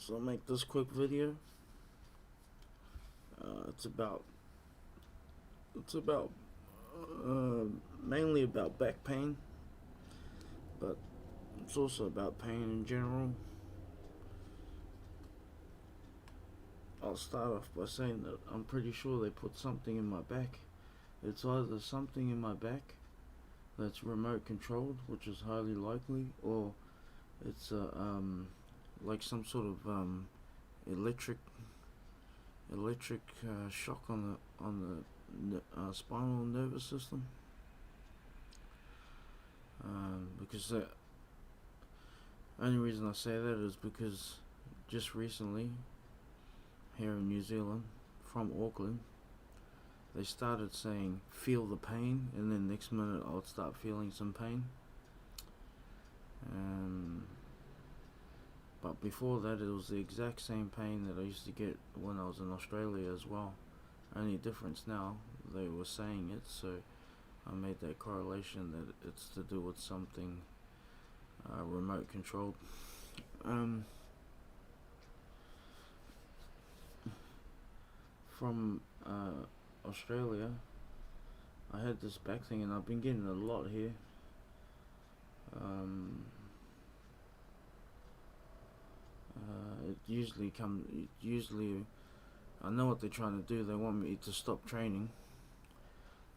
So I'll make this quick video. It's about it's about mainly about back pain, but it's also about pain in general. I'll start off by saying that I'm pretty sure they put something in my back. It's either something in my back that's remote controlled, which is highly likely, or it's like some sort of electric shock on the spinal nervous system. Because the only reason I say that is because just recently, here in New Zealand, from Auckland, they started saying feel the pain, and then next minute I'll start feeling some pain. But before that, it was the exact same pain that I used to get when I was in Australia as well. Only difference now, they were saying it, so I made that correlation that it's to do with something remote controlled. From Australia, I had this back thing, and I've been getting a lot here. Usually, I know what they're trying to do. They want me to stop training,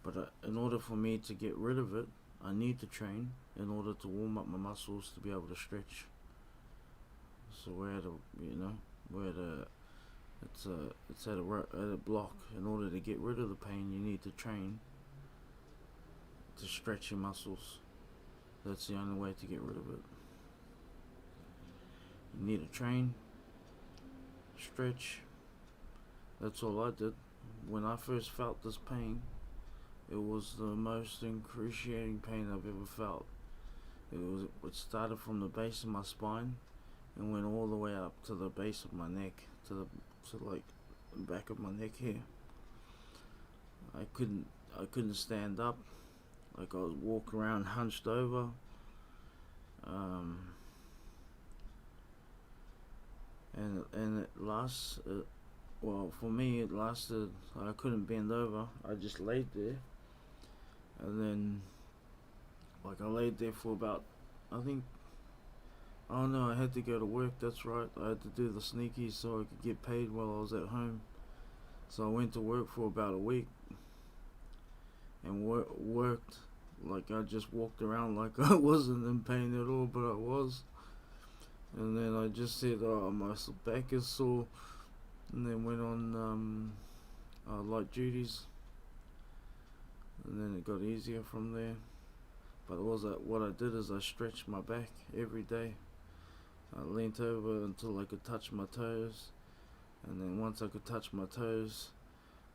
but in order for me to get rid of it, I need to train in order to warm up my muscles to be able to stretch. So it's at a block. In order to get rid of the pain, you need to train to stretch your muscles. That's the only way to get rid of it. You need to train, stretch. That's all I did. When I first felt this pain, it was the most excruciating pain I've ever felt. It started from the base of my spine and went all the way up to the base of my neck, to like the back of my neck here. I couldn't stand up. Like I was walking around hunched over. And it lasts. Well, for me, it lasted. I couldn't bend over. I just laid there, and then, like, I laid there for about, I think. Oh no, I had to go to work. That's right. I had to do the sneakies so I could get paid while I was at home. So I went to work for about a week, and worked like I just walked around like I wasn't in pain at all, but I was. And then I just said, "Oh, my back is sore," and then went on light duties, and then it got easier from there. But what I did is I stretched my back every day. I leant over until I could touch my toes, and then once I could touch my toes,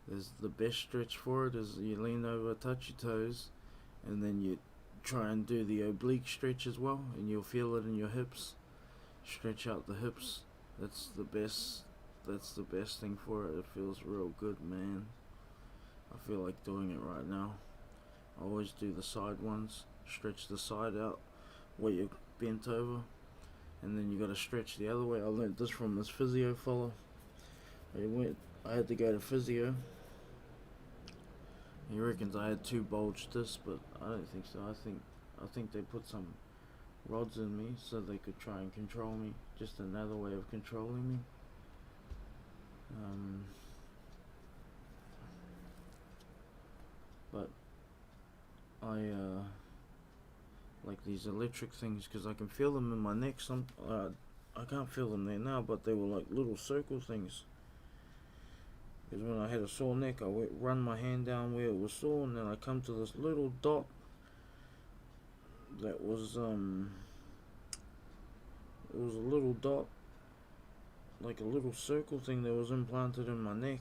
there's the best stretch for it is you lean over, touch your toes, and then you try and do the oblique stretch as well, and you'll feel it in your hips. Stretch out the hips. That's the best thing for it. It feels real good, man. I feel like doing it right now. I always do the side ones. Stretch the side out where you're bent over, and then you gotta stretch the other way. I learned this from this physio fella. I had to go to physio. He reckons I had two bulged discs, but I don't think so. I think they put some rods in me so they could try and control me. Just another way of controlling me. But I like these electric things because I can feel them in my neck. I can't feel them there now, but they were like little circle things. Because when I had a sore neck, I would run my hand down where it was sore, and then I come to this little dot that was it was a little dot, like a little circle thing that was implanted in my neck.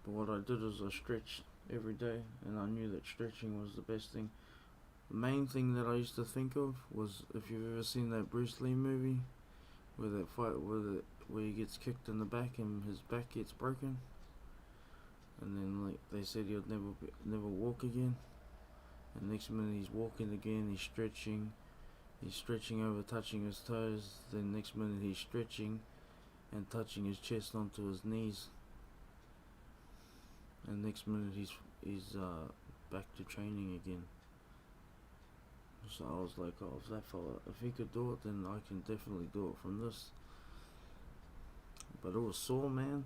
But what I did is I stretched every day, and I knew that stretching was the best thing. The main thing that I used to think of was, if you've ever seen that Bruce Lee movie where that fight where he gets kicked in the back and his back gets broken, and then like they said he'll never walk again, and next minute he's walking again, he's stretching over, touching his toes, then next minute he's stretching and touching his chest onto his knees, and next minute he's back to training again. So I was like, oh, if that fella, if he could do it, then I can definitely do it from this. But it was sore, man.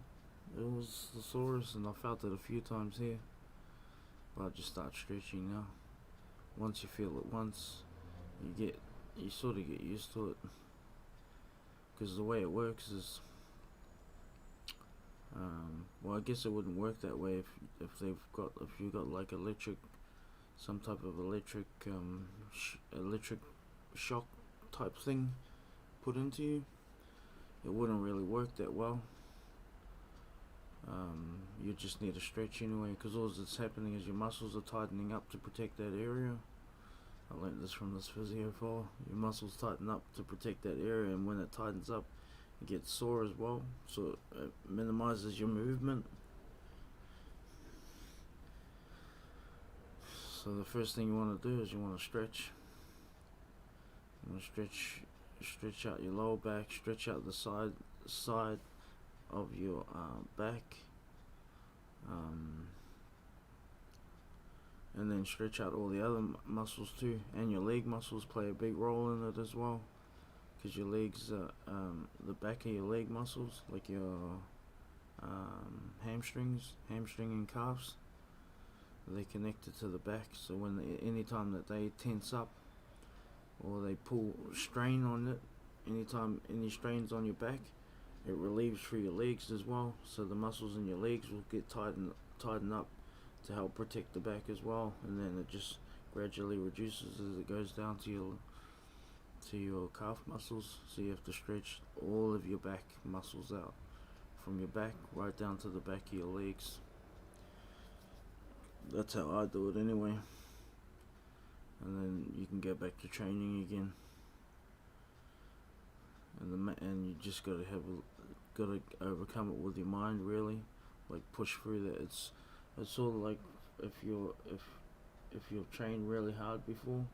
It was the sorest, and I felt it a few times here. But I just start stretching now. Once you feel it once, you sort of get used to it. Because the way it works is, well, I guess it wouldn't work that way if you got like some type of electric shock type thing put into you. It wouldn't really work that well. You just need to stretch anyway, because all that's happening is your muscles are tightening up to protect that area. I learned this from this physio file. Your muscles tighten up to protect that area, and when it tightens up, it gets sore as well, so it minimizes your movement. So the first thing you want to do is you want to stretch. You want to stretch out your lower back, stretch out the side of your back, and then stretch out all the other muscles too, and your leg muscles play a big role in it as well, because your legs, the back of your leg muscles, like your hamstring and calves, they're connected to the back. So anytime that they tense up or they pull strain on it, anytime any strains on your back, it relieves through your legs as well. So the muscles in your legs will get tighten up to help protect the back as well, and then it just gradually reduces as it goes down to your calf muscles. So you have to stretch all of your back muscles out, from your back right down to the back of your legs. That's how I do it anyway. And then you can go back to training again. And you just gotta overcome it with your mind, really. Like push through that. It's sort of like if you've trained really hard before,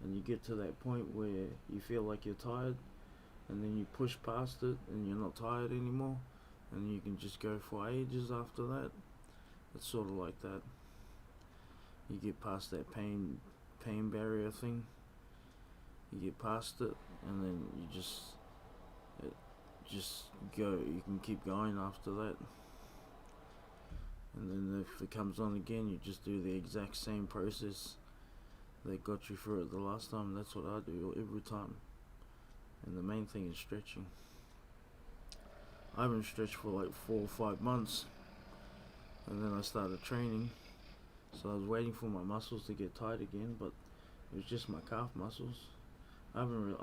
and you get to that point where you feel like you're tired, and then you push past it and you're not tired anymore, and you can just go for ages after that. It's sort of like that. You get past that pain barrier thing. You get past it, and then you you can keep going after that. And then if it comes on again, you just do the exact same process that got you through it the last time. That's what I do every time. And the main thing is stretching. I haven't stretched for like 4 or 5 months, and then I started training. So I was waiting for my muscles to get tight again, but it was just my calf muscles. I'm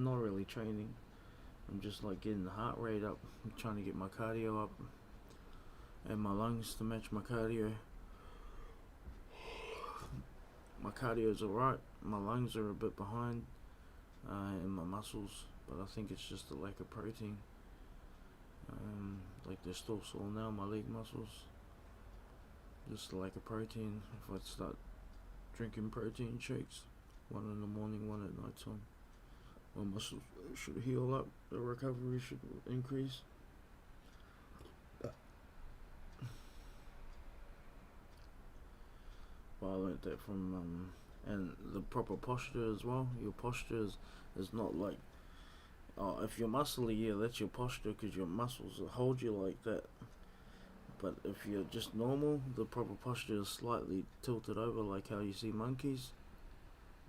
not really training. I'm just like getting the heart rate up. I'm trying to get my cardio up, and my lungs to match my cardio. My cardio's alright. My lungs are a bit behind, and my muscles, but I think it's just the lack of protein. Like they're still sore now, my leg muscles. Just the lack of protein. If I start drinking protein shakes, 1 in the morning, 1 at night time, my muscles should heal up. The recovery should increase. Well, I learned that from and the proper posture as well. Your posture is not like, if you're muscly, yeah, that's your posture, because your muscles hold you like that. But if you're just normal, the proper posture is slightly tilted over, like how you see monkeys.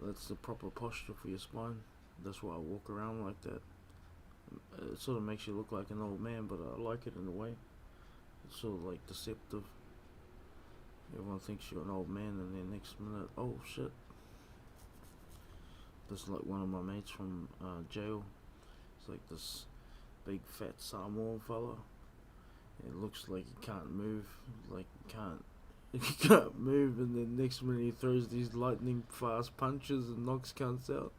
That's the proper posture for your spine. That's why I walk around like that. It sort of makes you look like an old man, but I like it in a way. It's sort of like deceptive. Everyone thinks you're an old man, and then next minute, oh shit. That's like one of my mates from jail. It's like this big fat Samoan fella. It looks like he can't move, he can't move, and then next minute he throws these lightning fast punches and knocks cunts out.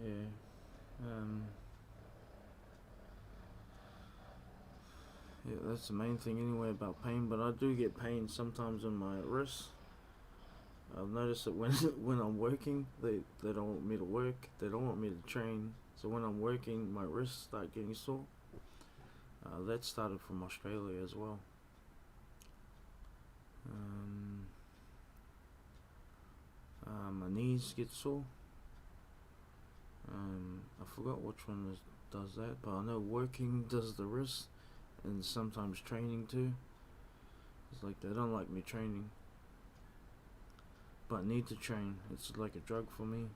yeah. Yeah, that's the main thing anyway about pain. But I do get pain sometimes in my wrists. I've noticed that when when I'm working, they don't want me to work. They don't want me to train. So when I'm working, my wrists start getting sore. That started from Australia as well. Um, my knees get sore. I forgot which one does that, but I know working does the wrist, and sometimes training too. It's like they don't like me training, but I need to train. It's like a drug for me.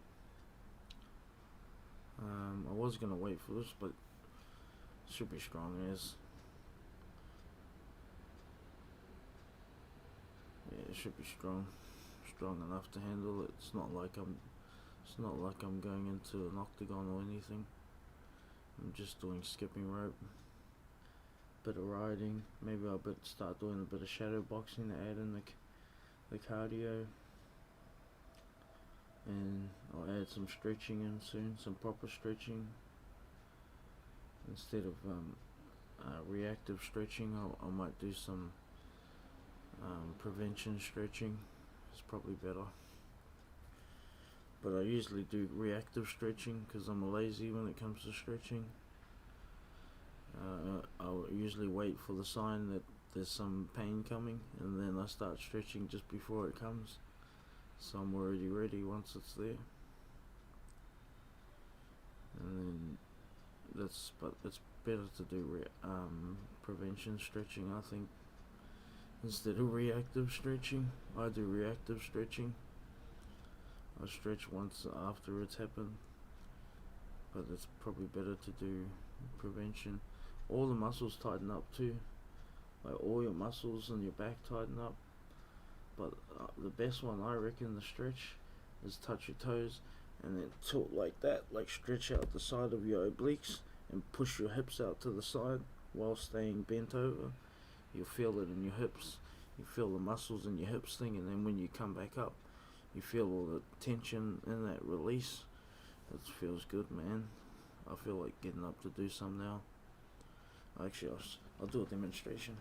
I was gonna wait for this, but it should be strong as. Yeah, it should be strong enough to handle it. It's not like I'm going into an octagon or anything. I'm just doing skipping rope, bit of riding. Maybe I'll start doing a bit of shadow boxing to add in the cardio, and I'll add some stretching in soon, some proper stretching instead of reactive stretching. I might do some prevention stretching. It's probably better. But I usually do reactive stretching because I'm lazy when it comes to stretching. I'll usually wait for the sign that there's some pain coming, and then I start stretching just before it comes, so I'm already ready once it's there. And then but it's better to do prevention stretching, I think, instead of reactive stretching. I do reactive stretching. I stretch once after it's happened, but it's probably better to do prevention. All the muscles tighten up too, like all your muscles in your back tighten up. But the best one I reckon to stretch is touch your toes and then tilt like that, like stretch out the side of your obliques and push your hips out to the side while staying bent over. You'll feel it in your hips. You feel the muscles in your hips thing, and then when you come back up, you feel all the tension in that release. It feels good, man. I feel like getting up to do some now. Actually, I'll do a demonstration.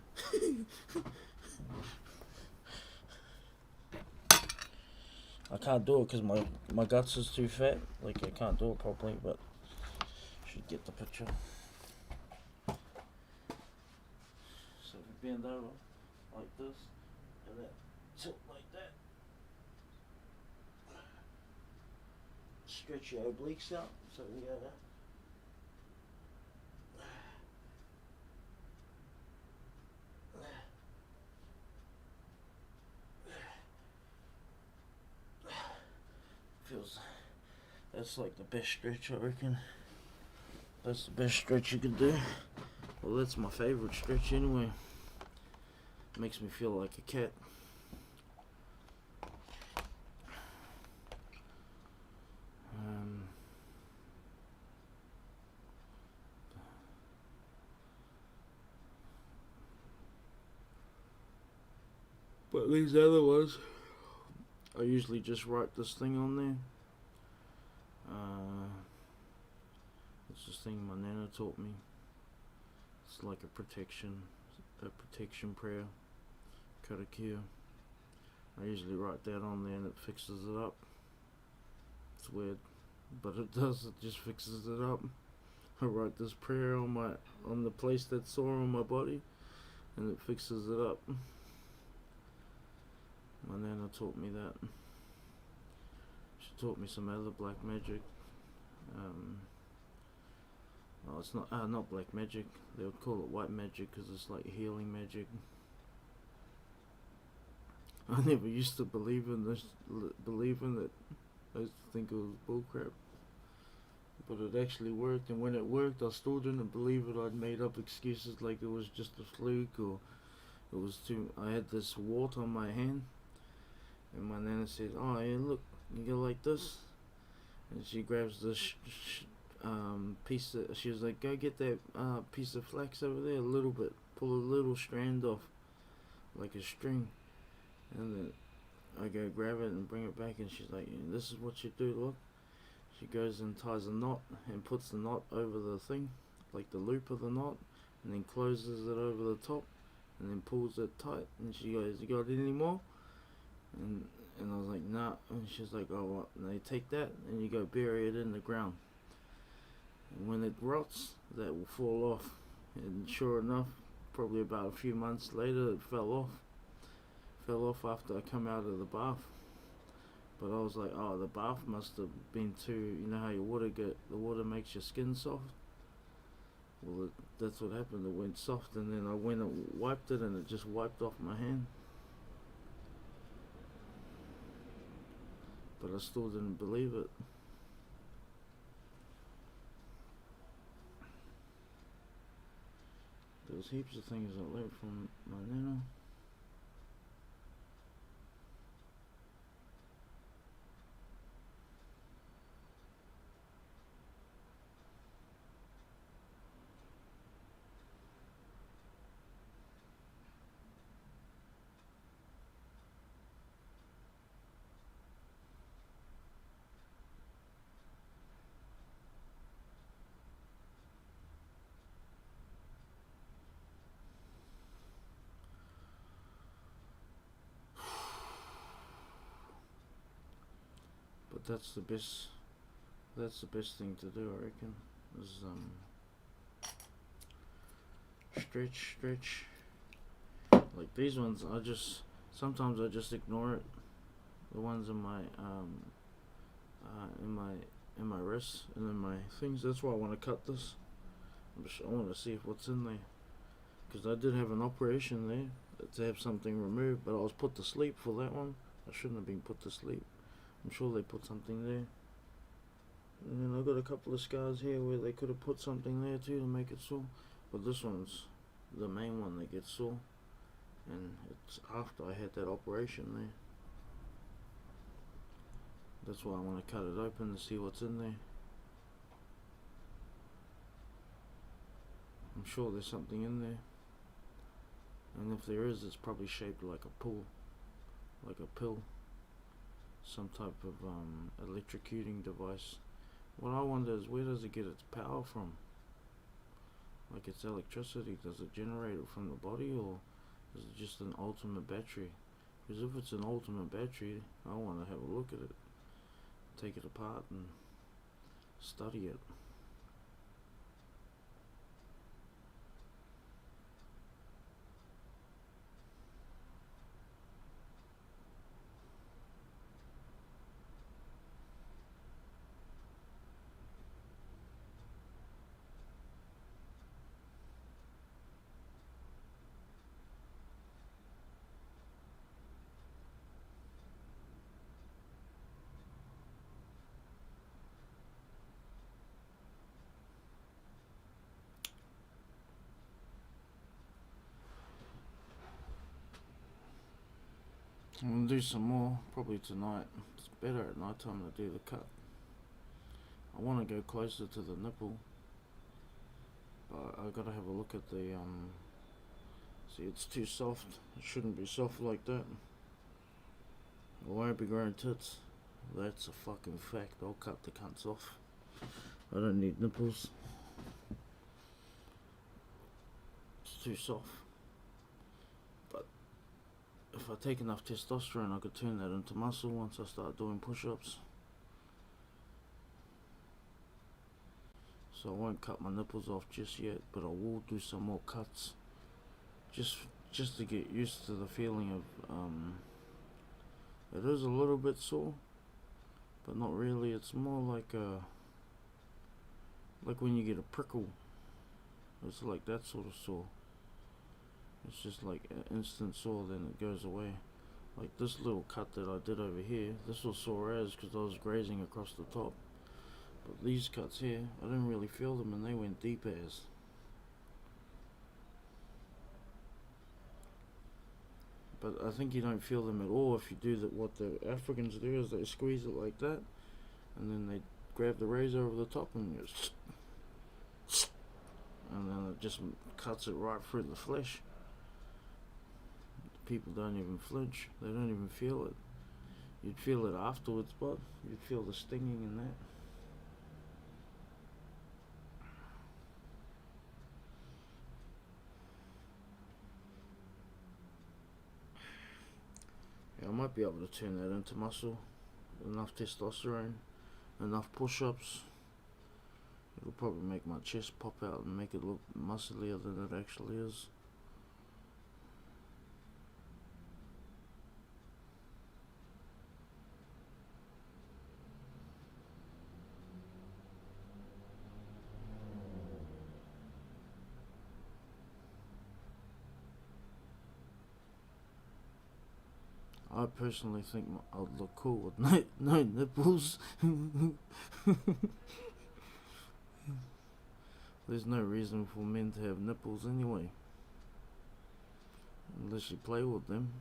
I can't do it because my guts is too fat. Like, I can't do it properly, but you should get the picture. So if you bend over like this, and then tilt like that. Stretch your obliques out, so we got that. That's like the best stretch, I reckon. That's the best stretch you can do. Well, that's my favorite stretch anyway. Makes me feel like a cat. But these other ones, I usually just write this thing on there. It's this thing my nana taught me. It's like a protection prayer, karakia. I usually write that on there and it fixes it up. It's weird, but it does. It just fixes it up. I write this prayer on the place that's sore on my body, and it fixes it up. My nana taught me that. She taught me some other black magic. Well, it's not black magic. They would call it white magic because it's like healing magic. I never used to believe in it. I used to think it was bullcrap. But it actually worked, and when it worked, I still didn't believe it. I'd made up excuses like it was just a fluke, or it was I had this wart on my hand, and my nana said, "Oh, yeah, look, you go like this," and she grabs this piece of, she was like, "Go get that piece of flax over there, a little bit, pull a little strand off, like a string," and then I go grab it and bring it back, and she's like, "This is what you do, look." She goes and ties a knot and puts the knot over the thing, like the loop of the knot, and then closes it over the top, and then pulls it tight. And she goes, "You got any more?" And I was like, "Nah." And she's like, "Oh, what?" And they take that and you go bury it in the ground. And when it rots, that will fall off. And sure enough, probably about a few months later, it fell off. Fell off after I come out of the bath. But I was like, oh, the bath must have been too. You know how the water makes your skin soft. Well, that's what happened. It went soft, and then I went and wiped it, and it just wiped off my hand. But I still didn't believe it. There was heaps of things I learned from my nana. But that's the best. That's the best thing to do, I reckon. Is stretch. Like these ones, sometimes I just ignore it. The ones in my in my wrists and in my things. That's why I want to cut this. I want to see what's in there, because I did have an operation there to have something removed, but I was put to sleep for that one. I shouldn't have been put to sleep. I'm sure they put something there. And then I got a couple of scars here where they could have put something there too to make it sore. But this one's the main one that gets sore. And it's after I had that operation there. That's why I want to cut it open to see what's in there. I'm sure there's something in there. And if there is, it's probably shaped like a pill. Some type of electrocuting device. What I wonder is, where does it get its power from? Like its electricity, does it generate it from the body, or is it just an ultimate battery? Because if it's an ultimate battery, I want to have a look at it, take it apart and study it. I'm gonna do some more, probably tonight. It's better at night time to do the cut. I want to go closer to the nipple, but I gotta have a look at the see, it's too soft. It shouldn't be soft like that. I won't be growing tits. That's a fucking fact. I'll cut the cunts off. I don't need nipples. It's too soft. But if I take enough testosterone, I could turn that into muscle once I start doing push-ups. So I won't cut my nipples off just yet, but I will do some more cuts. Just to get used to the feeling of it is a little bit sore, but not really. It's more like when you get a prickle. It's like that sort of sore. It's just like an instant sore, then it goes away. Like this little cut that I did over here, this was sore as because I was grazing across the top. But these cuts here, I didn't really feel them, and they went deep as. But I think you don't feel them at all if you do what the Africans do is they squeeze it like that, and then they grab the razor over the top and then it just cuts it right through the flesh. People don't even flinch. They don't even feel it. You'd feel it afterwards, but you'd feel the stinging and that. might be able to turn that into muscle. Enough testosterone, enough push-ups. It'll probably make my chest pop out and make it look musclier than it actually is. I personally think I'd look cool with no nipples. There's no reason for men to have nipples anyway, unless you play with them.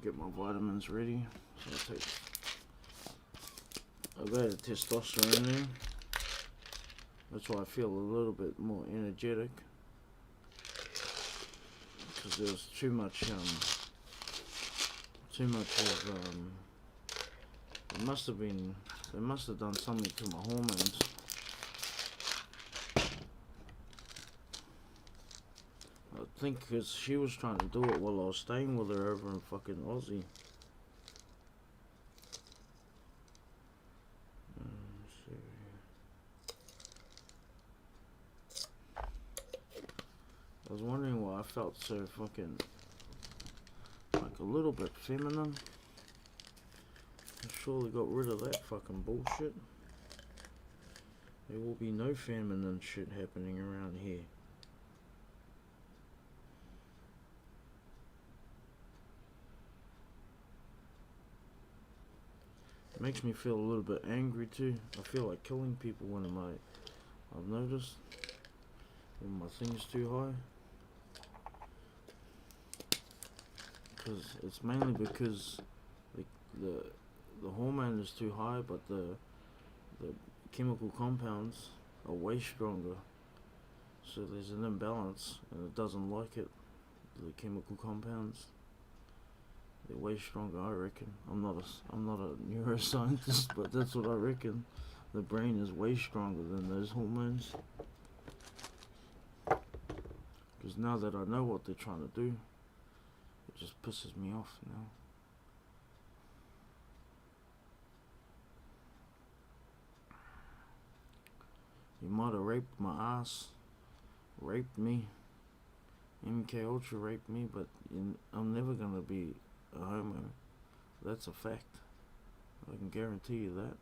Get my vitamins ready. So I've added testosterone in there. That's why I feel a little bit more energetic, because there was too much of they must have done something to my hormones. I think because she was trying to do it while I was staying with her over in fucking Aussie. I was wondering why I felt so fucking like a little bit feminine. I surely got rid of that fucking bullshit. There will be no feminine shit happening around here. It makes me feel a little bit angry too. I feel like killing people when I've noticed when my thing's too high. Because it's mainly because the hormone is too high, but the chemical compounds are way stronger. So there's an imbalance, and it doesn't like it. The chemical compounds, they're way stronger, I reckon. I'm not a neuroscientist, but that's what I reckon. The brain is way stronger than those hormones. Because now that I know what they're trying to do, it just pisses me off now. You might have raped my ass, raped me, MK Ultra raped me, but I'm never gonna be a homo. That's a fact. I can guarantee you that.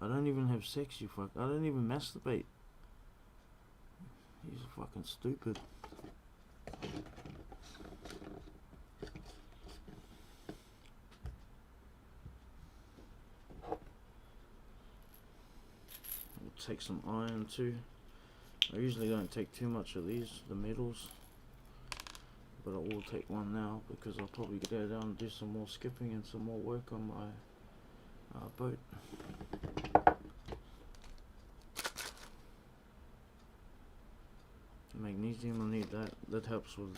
I don't even have sex, you fuck. I don't even masturbate. He's fucking stupid. I'll take some iron too. I usually don't take too much of these, the metals, but I will take one now because I'll probably go down and do some more skipping and some more work on my boat. Magnesium, I need that. That helps with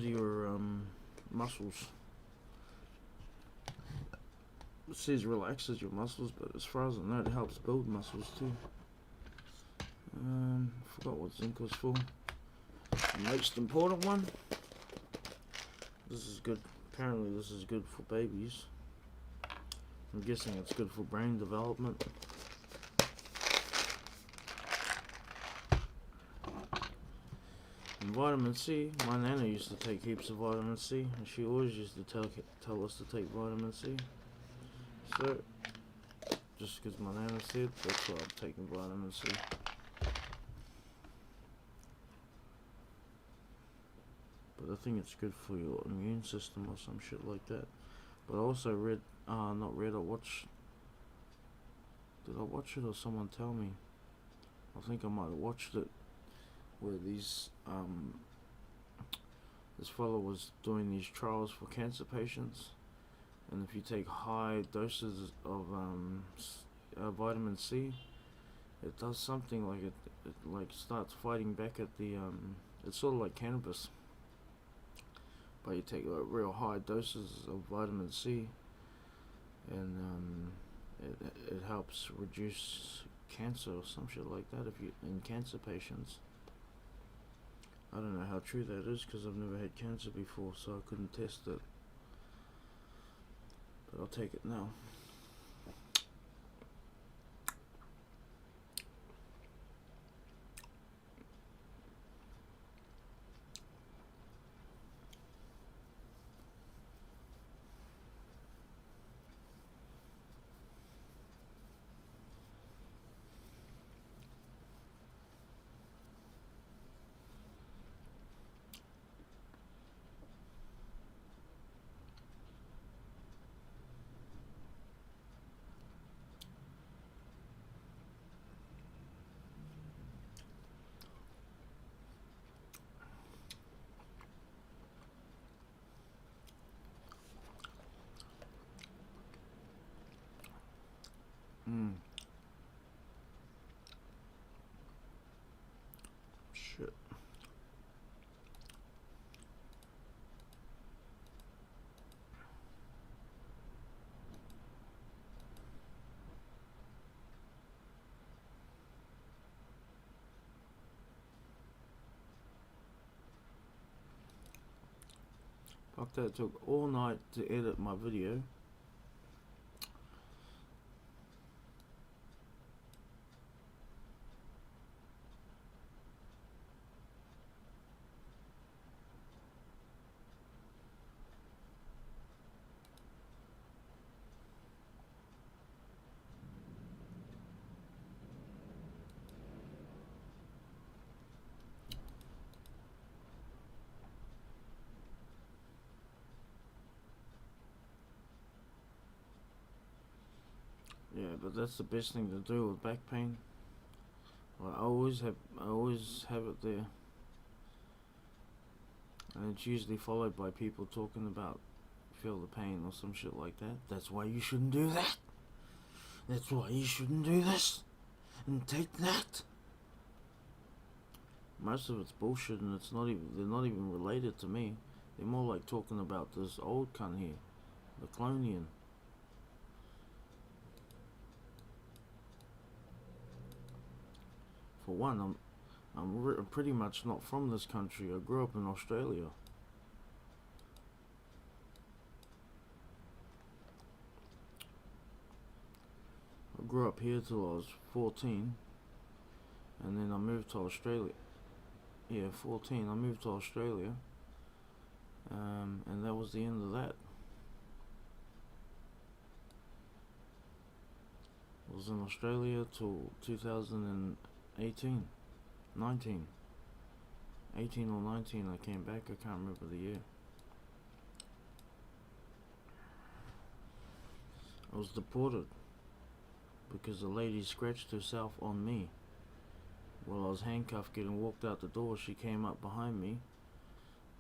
your muscles. It says relaxes your muscles, but as far as I know, it helps build muscles too. Forgot what zinc was for. The most important one. This is good. Apparently, this is good for babies. I'm guessing it's good for brain development. And vitamin C. My nana used to take heaps of vitamin C, and she always used to tell us to take vitamin C. So, just because my nana said, that's why I'm taking vitamin C. But I think it's good for your immune system or some shit like that. But I also read, I watched, did I watch it or someone tell me? I think I might have watched it, where this fellow was doing these trials for cancer patients. And if you take high doses of vitamin C, it does something like it like starts fighting back at the it's sort of like cannabis, but you take like real high doses of vitamin C, and it helps reduce cancer or some shit like that if you in cancer patients. I don't know how true that is because I've never had cancer before, so I couldn't test it. But I'll take it now. Shit. Fuck that, it took all night to edit my video. Yeah, but that's the best thing to do with back pain. Well, I always have it there, and it's usually followed by people talking about feel the pain or some shit like that. That's why you shouldn't do that. That's why you shouldn't do this and take that. Most of it's bullshit, and they're not even related to me. They're more like talking about this old cunt here, the Clonian. For one, I'm pretty much not from this country. I grew up in Australia. I grew up here till I was 14, and then I moved to Australia. Yeah, 14. I moved to Australia, and that was the end of that. I was in Australia till 2018, 19, 18 or 19. I came back. I can't remember the year. I was deported because a lady scratched herself on me while I was handcuffed getting walked out the door. She came up behind me,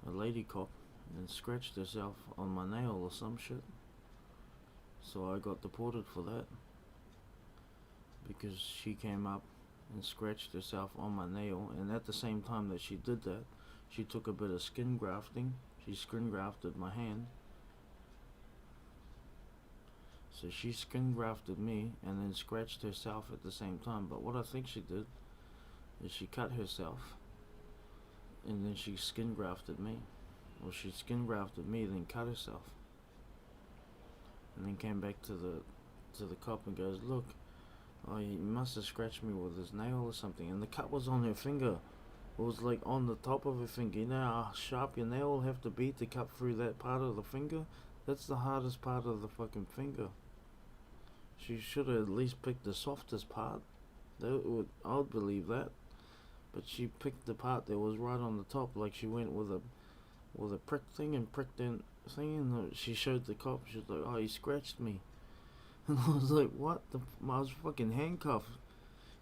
a lady cop, and scratched herself on my nail or some shit. So I got deported for that because she came up and scratched herself on my nail, and at the same time that she did that, she took a bit of skin grafting. She skin grafted my hand. So she skin grafted me and then scratched herself at the same time. But what I think she did is she cut herself and then she skin grafted me. Or she skin grafted me, then cut herself. And then came back to the cop and goes, "Look, oh, he must have scratched me with his nail or something." And the cut was on her finger. It was like on the top of her finger. You know how sharp your nail will have to be to cut through that part of the finger? That's the hardest part of the fucking finger. She should have at least picked the softest part. I would believe that. But she picked the part that was right on the top, like she went with a prick thing and pricked that thing, and she showed the cop. She was like, "Oh, he scratched me." And I was like, "What? I was fucking handcuffed.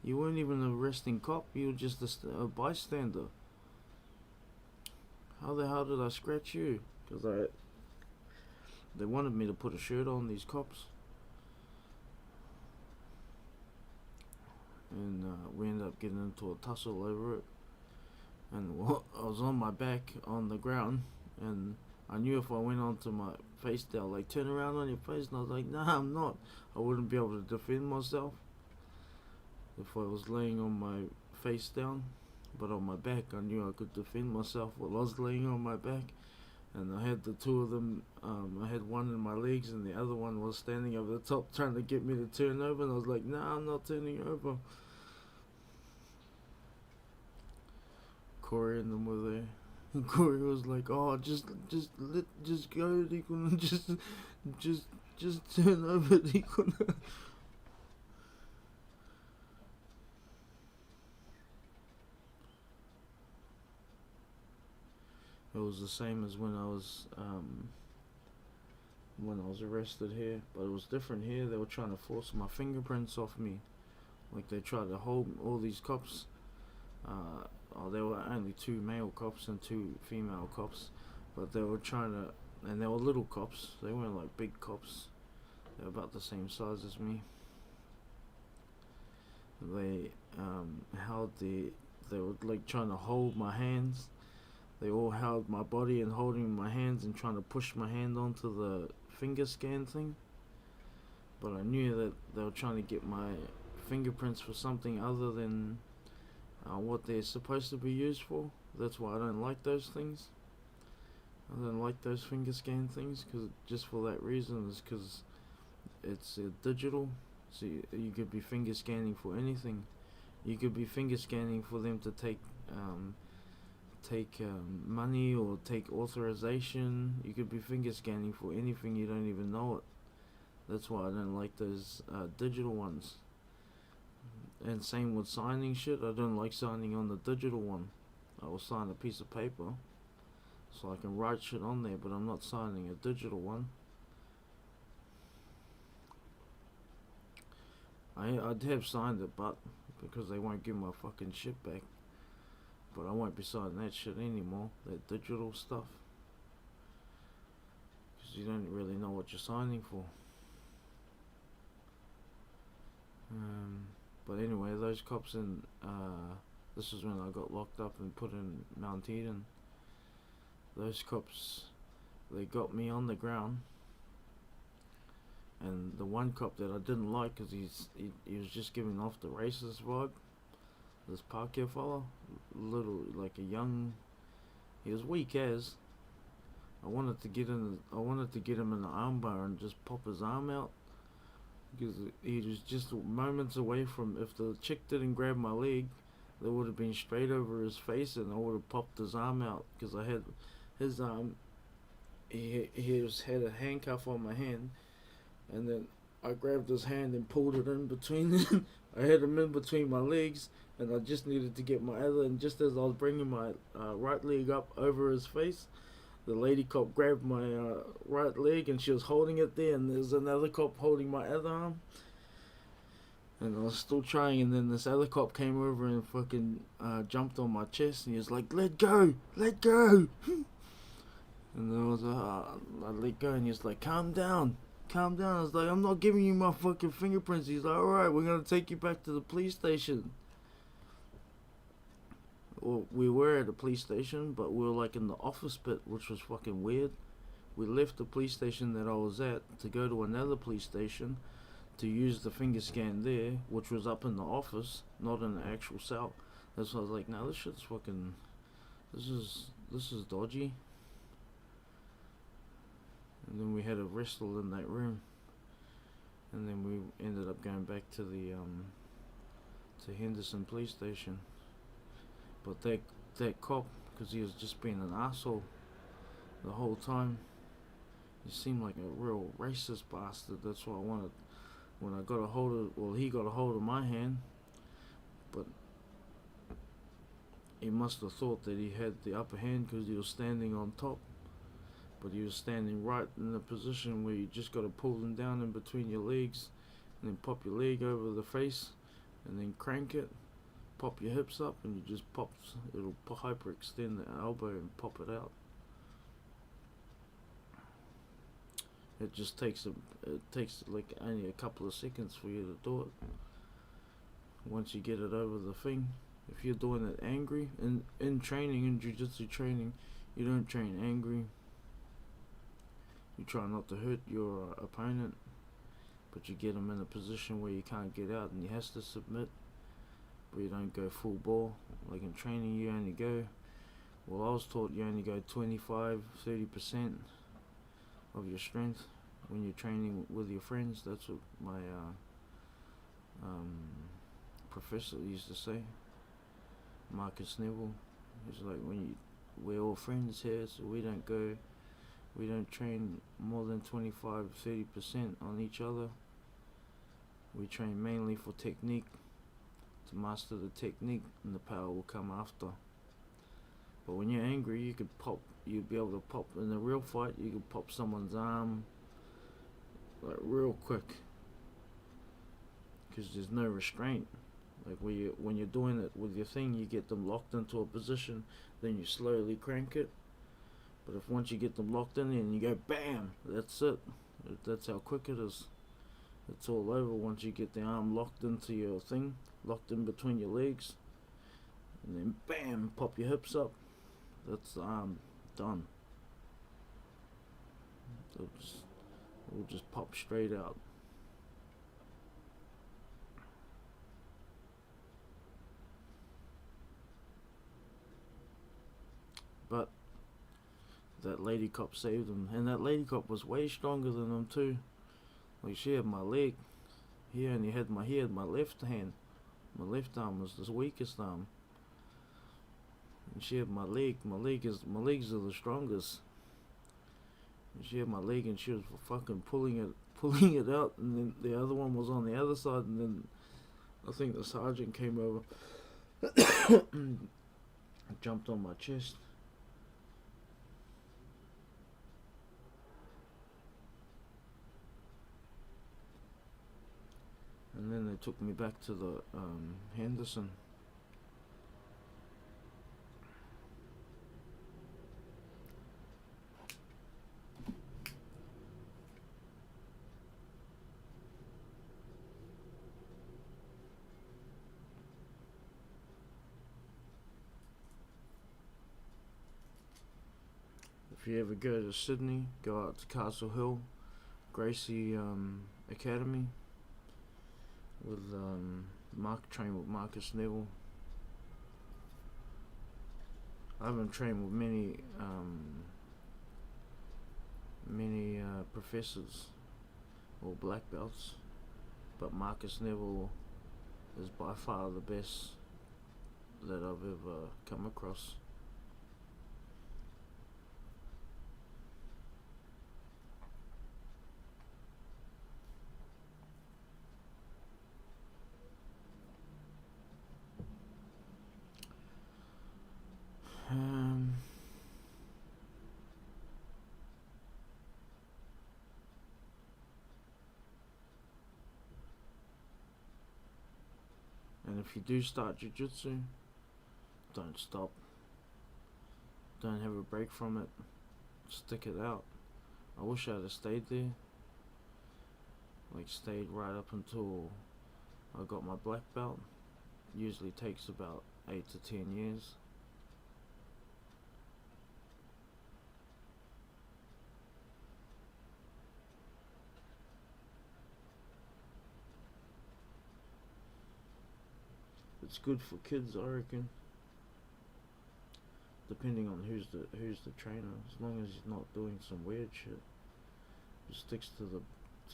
You weren't even an arresting cop. You were just a bystander. How the hell did I scratch you?" Because they wanted me to put a shirt on, these cops. and we ended up getting into a tussle over it. And well, I was on my back on the ground, and I knew if I went onto my face, they'll like turn around on your face, and I was like, nah, I'm not. I wouldn't be able to defend myself if I was laying on my face down. But on my back, I knew I could defend myself while I was laying on my back. And I had the two of them. I had one in my legs, and the other one was standing over the top, trying to get me to turn over. And I was like, "Nah, I'm not turning over." Corey and them were there. And Corey was like, "Oh, just go, Deacon. Just turn over, Deacon." It was the same as when I was arrested here, but it was different here. They were trying to force my fingerprints off me. Like they tried to hold all these cops. There were only 2 male cops and 2 female cops, but they were trying to, and they were little cops. They weren't like big cops. They were about the same size as me. They they were like trying to hold my hands. They all held my body and holding my hands and trying to push my hand onto the finger scan thing. But I knew that they were trying to get my fingerprints for something other than what they're supposed to be used for. That's why I don't like those things. I don't like those finger scan things, cause just for that reason, is because it's digital. So you could be finger scanning for anything. You could be finger scanning for them to take money or take authorization. You could be finger scanning for anything, you don't even know it. That's why I don't like those digital ones. And same with signing shit. I don't like signing on the digital one. I will sign a piece of paper so I can write shit on there, but I'm not signing a digital one. I'd have signed it, but because they won't give my fucking shit back. But I won't be signing that shit anymore, that digital stuff. Because you don't really know what you're signing for. But anyway, those cops in, this is when I got locked up and put in Mount Eden. Those cops, they got me on the ground. And the one cop that I didn't like, because he was just giving off the racist vibe. This Parker fella, little, like a young, he was weak as. I wanted to get him in the armbar and just pop his arm out, because he was just moments away from, if the chick didn't grab my leg, they would have been straight over his face and I would have popped his arm out, because I had his arm, he had a handcuff on my hand, and then I grabbed his hand and pulled it in between. I had him in between my legs, and I just needed to get my other, and just as I was bringing my right leg up over his face, the lady cop grabbed my right leg and she was holding it there, and there's another cop holding my other arm, and I was still trying, and then this other cop came over and fucking jumped on my chest, and he was like, let go, and then I was like, I let go, and he was like, calm down. I was like, I'm not giving you my fucking fingerprints. He's like, alright, we're gonna take you back to the police station. Well, we were at a police station, but we were like in the office bit, which was fucking weird. We left the police station that I was at to go to another police station to use the finger scan there, which was up in the office, not in the actual cell. That's why I was like, nah, this shit's fucking, this is dodgy. And then we had a wrestle in that room, and then we ended up going back to the to Henderson police station. But that cop, because he was just being an asshole the whole time, he seemed like a real racist bastard. That's what I wanted. When I got a hold of, well, he got a hold of my hand, but he must have thought that he had the upper hand because he was standing on top. But he was standing right in the position where you just got to pull them down in between your legs, and then pop your leg over the face, and then crank it, pop your hips up, and you just it'll hyperextend the elbow and pop it out. It just takes like only a couple of seconds for you to do it. once you get it over the thing. If you're doing it angry, in training, in jiu-jitsu training, you don't train angry. You try not to hurt your opponent, but you get him in a position where you can't get out and he has to submit. But you don't go full bore. Like in training, you only go, well, I was taught you only go 25-30% of your strength when you're training with your friends. That's what my professor used to say, Marcus Neville. He's like, we're all friends here, so we don't train more than 25-30% on each other. We train mainly for technique, to master the technique, and the power will come after. But when you're angry, you'll be able to pop, in a real fight, you can pop someone's arm, like, real quick, because there's no restraint. Like when you're doing it with your thing, you get them locked into a position, then you slowly crank it. But if once you get them locked in and you go BAM, that's it. That's how quick it is. It's all over once you get the arm locked into your thing, locked in between your legs, and then BAM, pop your hips up. That's the arm done. It'll just pop straight out. But that lady cop saved him, and that lady cop was way stronger than him too. Like, she had my leg. He had my left hand. My left arm was the weakest arm. And she had my leg. My legs are the strongest. And she had my leg, and she was fucking pulling it out, and then the other one was on the other side, and then I think the sergeant came over and jumped on my chest. And then they took me back to the Henderson. If you ever go to Sydney, go out to Castle Hill, Gracie Academy, with trained with Marcus Neville. I haven't trained with many professors or black belts, but Marcus Neville is by far the best that I've ever come across. And if you do start jiu-jitsu, don't stop. Don't have a break from it. Stick it out. I wish I'd have stayed there. Like, stayed right up until I got my black belt. Usually takes about 8 to 10 years. It's good for kids, I reckon. Depending on who's the trainer, as long as he's not doing some weird shit, he sticks to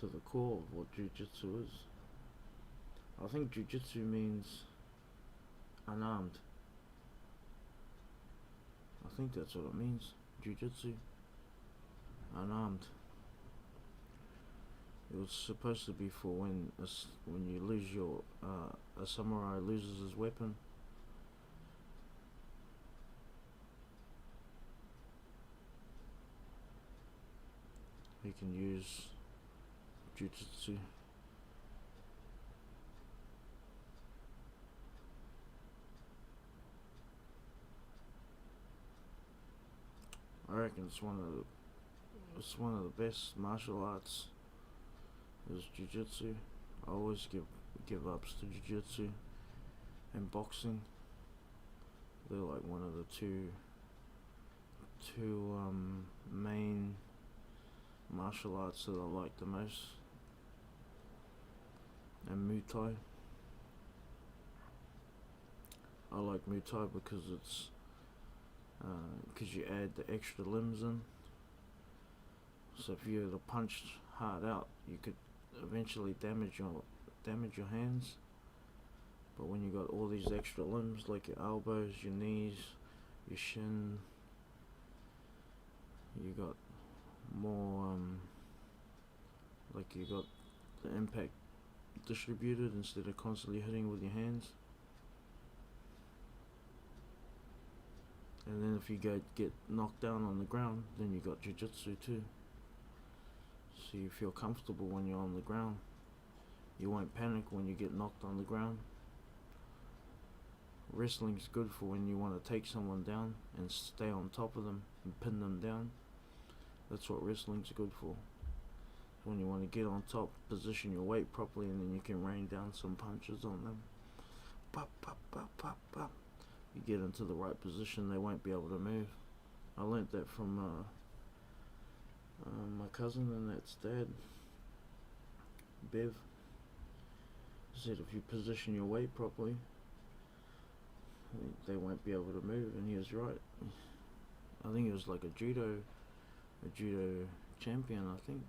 the core of what jiu-jitsu is. I think jiu-jitsu means unarmed. I think that's what it means. Jiu-jitsu, unarmed. It was supposed to be for when you lose a samurai loses his weapon. He can use jiu-jitsu. I reckon it's one of the best martial arts. Is jiu-jitsu. I always give ups to jiu-jitsu. and boxing. They're like one of the two main martial arts that I like the most. And Muay Thai. I like Muay Thai because it's because you add the extra limbs in. So if you were to punch hard out, you could eventually damage your hands. But when you got all these extra limbs like your elbows, your knees, your shin, you got more like you got the impact distributed instead of constantly hitting with your hands. And then if you get knocked down on the ground, then you got jiu-jitsu too. So you feel comfortable when you're on the ground. You won't panic when you get knocked on the ground. Wrestling's good for when you want to take someone down and stay on top of them and pin them down. That's what wrestling's good for. When you want to get on top, position your weight properly, and then you can rain down some punches on them. Pop, pop, pop, pop, pop. You get into the right position, they won't be able to move. I learnt that from my cousin and that's dad, Bev. He said if you position your weight properly, they won't be able to move, and he was right. I think he was like a judo champion, I think.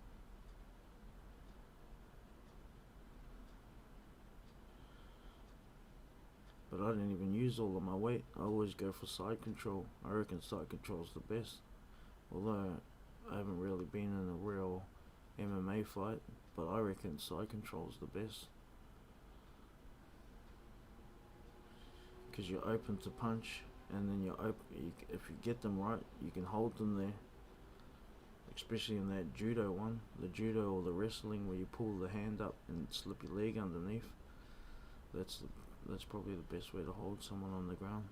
But I didn't even use all of my weight. I always go for side control. I reckon side control is the best. Although I haven't really been in a real MMA fight, but I reckon side control is the best. Because you're open to punch, and then if you get them right, you can hold them there. Especially in that judo one, the judo or the wrestling where you pull the hand up and slip your leg underneath. That's probably the best way to hold someone on the ground.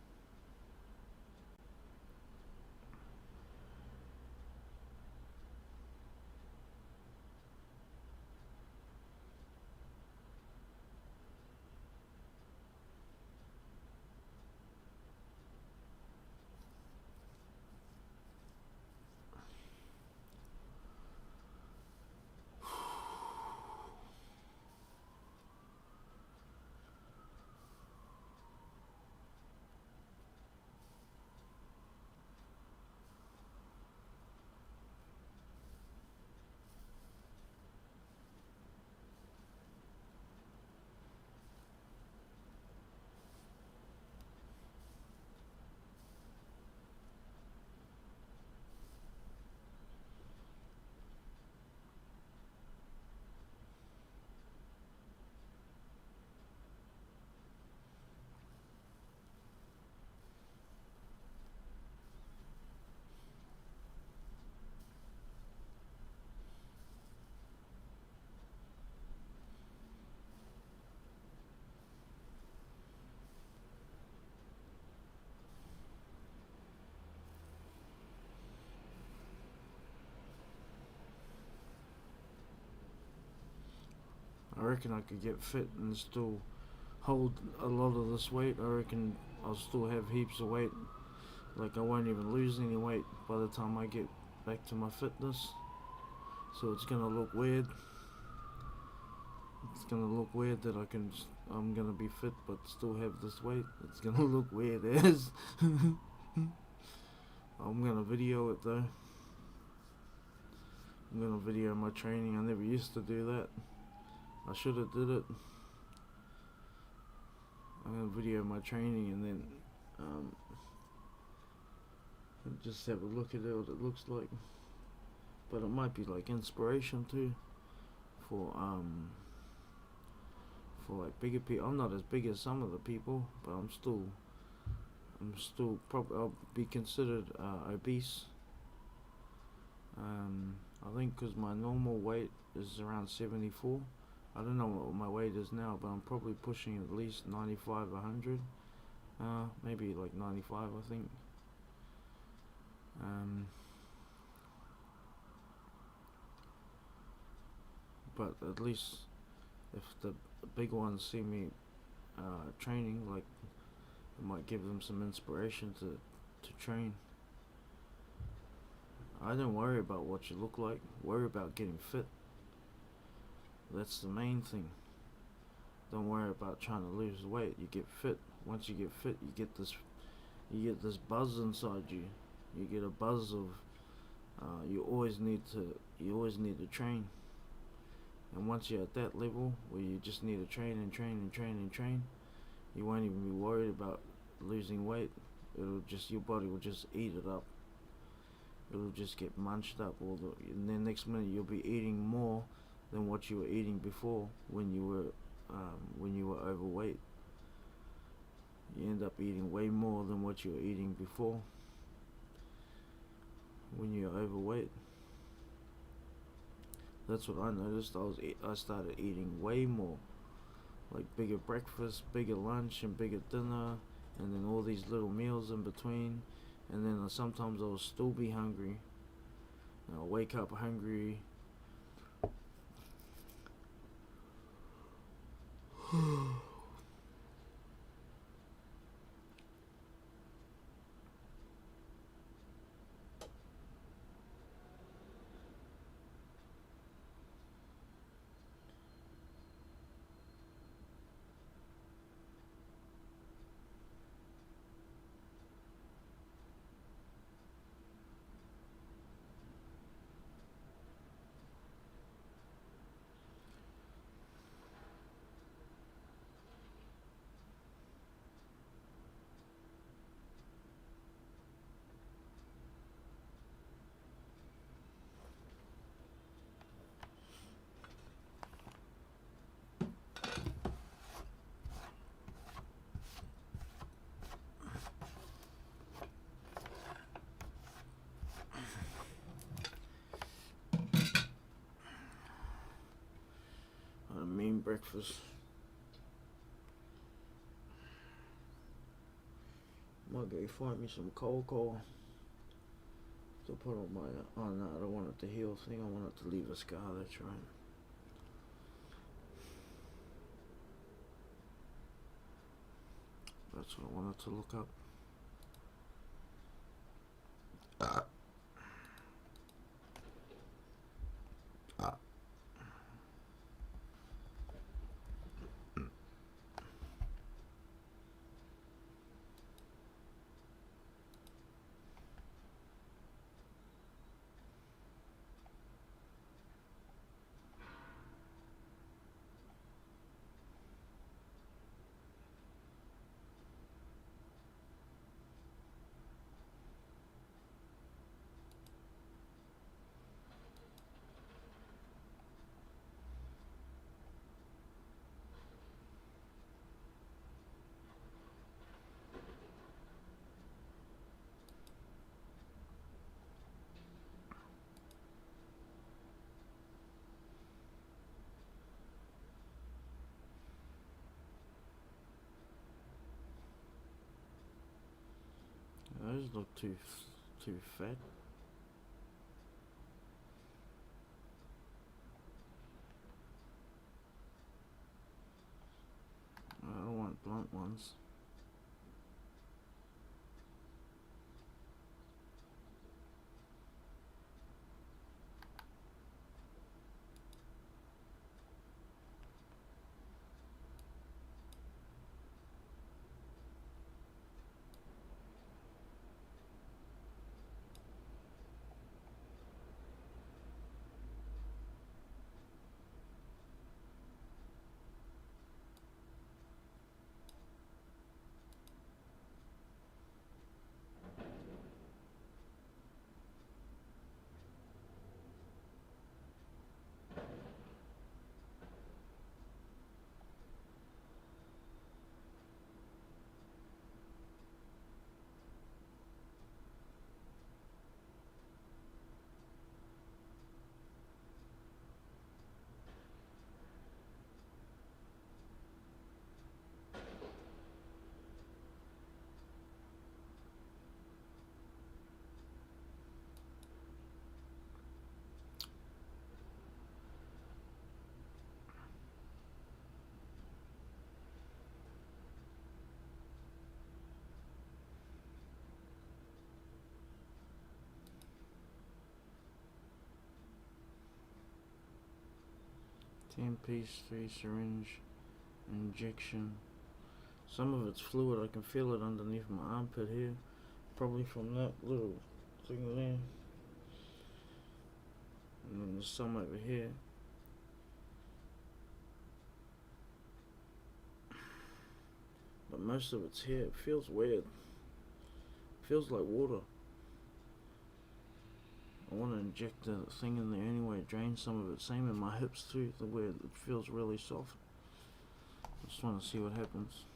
I reckon I could get fit and still hold a lot of this weight. I reckon I'll still have heaps of weight. Like I won't even lose any weight by the time I get back to my fitness. So it's gonna look weird. It's gonna look weird that I'm gonna be fit but still have this weight. It's gonna look weird as. I'm gonna video it though. I'm gonna video my training. I never used to do that. I should have did it. I'm gonna video my training and then just have a look at it, what it looks like. But it might be like inspiration too for like bigger people. I'm not as big as some of the people, but I'm still probably I'll be considered obese. I think because my normal weight is around 74. I don't know what my weight is now, but I'm probably pushing at least 95, 100. Maybe like 95, I think. But at least if the big ones see me training. Like it might give them some inspiration to train. I don't worry about what you look like. Worry about getting fit. That's the main thing. Don't worry about trying to lose weight. You get fit. Once you get fit, you get this buzz inside you. You get a buzz of you always need to train. And once you're at that level where you just need to train and train and train and train, you won't even be worried about losing weight. Your body will just eat it up. It'll just get munched up, and then next minute you'll be eating more than what you were eating before when you were overweight. You end up eating way more than what you were eating before when you're overweight. That's what I noticed. I started eating way more, like bigger breakfast, bigger lunch, and bigger dinner, and then all these little meals in between. And then sometimes I will still be hungry. And I'll wake up hungry. A mean breakfast. Might go find me some cocoa to put on my. Oh no, I don't want it to heal thing. I want it to leave a scar. That's right. That's what I wanted to look up. Those look too fat. I don't want blunt ones. 10-piece 3 syringe injection. Some of it's fluid. I can feel it underneath my armpit here, probably from that little thing there. And then there's some over here. But most of it's here. It feels weird. It feels like water. I want to inject the thing in there anyway, drain some of it. Same in my hips too, the way it feels really soft. I just want to see what happens.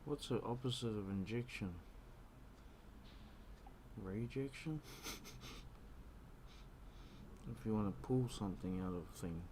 What's the opposite of injection? Rejection? If you want to pull something out of a thing.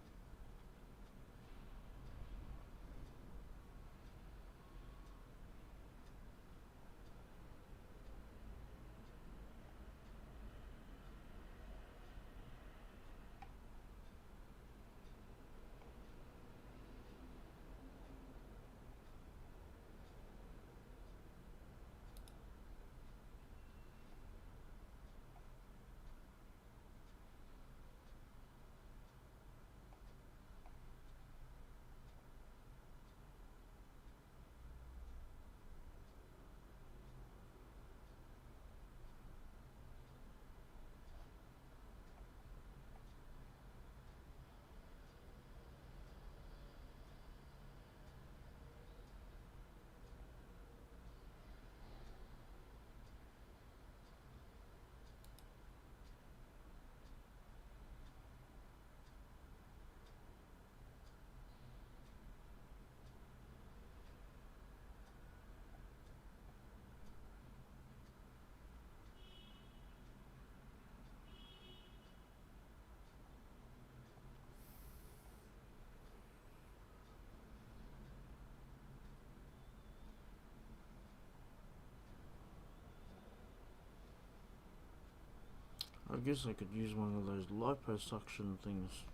I guess I could use one of those liposuction things.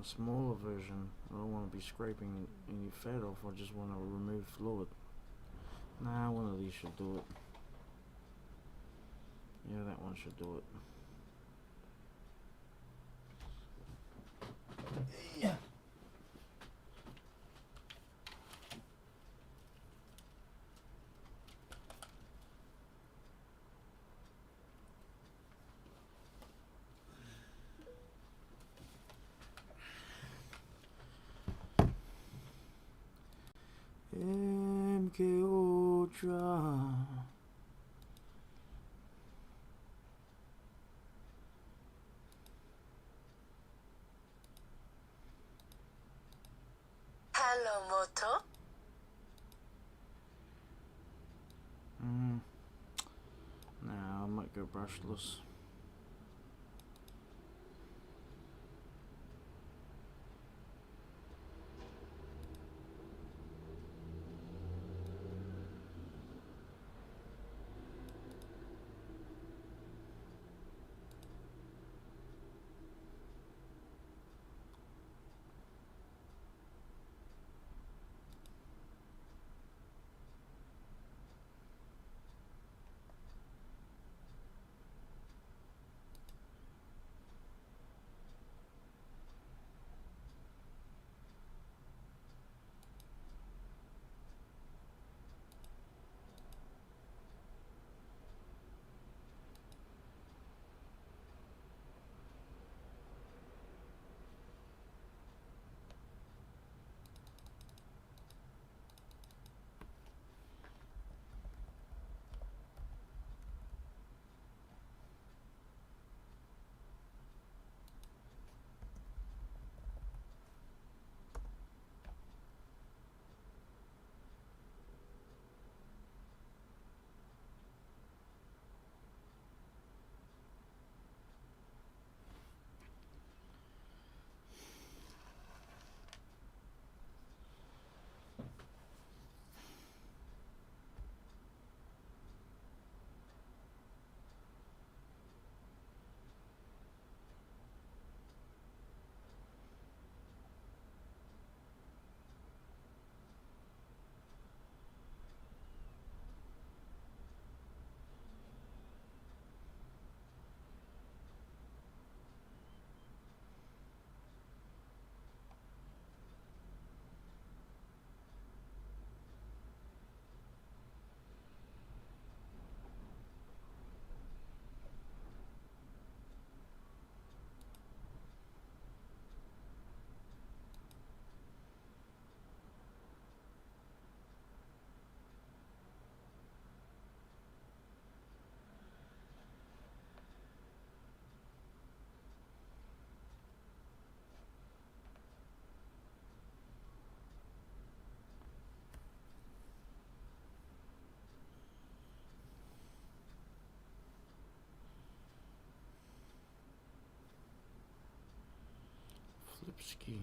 A smaller version. I don't want to be scraping any fat off, I just want to remove fluid. Nah, one of these should do it. Yeah, that one should do it. Yeah. MK Ultra. Hello, Moto. Nah, I might go brushless. Ski.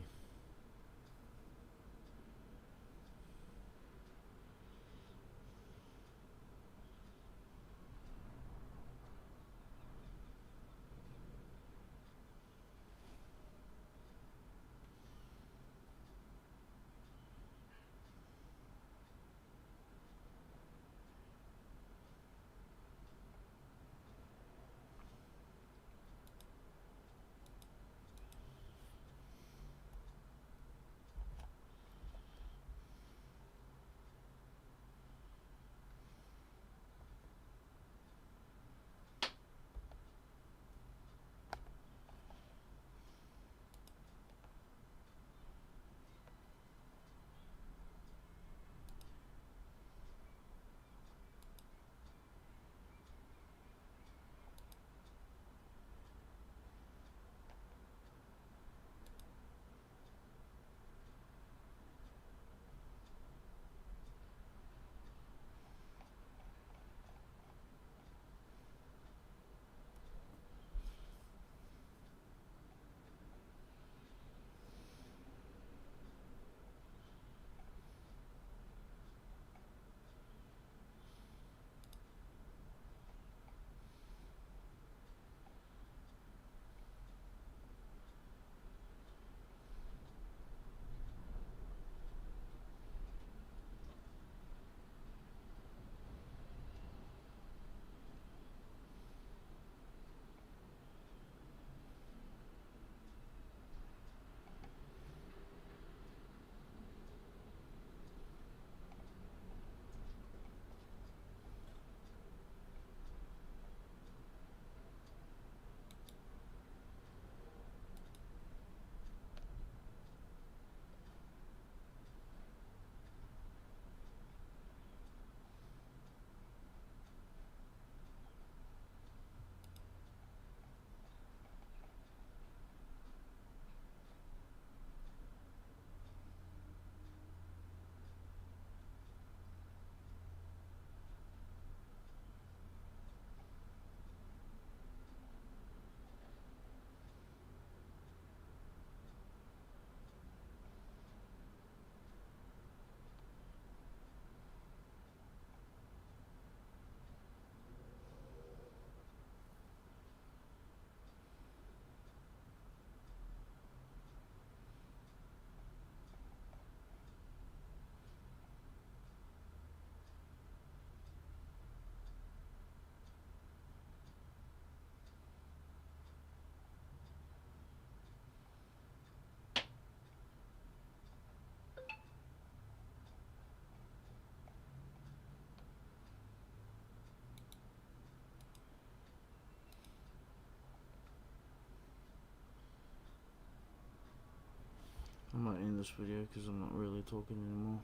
I might end this video because I'm not really talking anymore.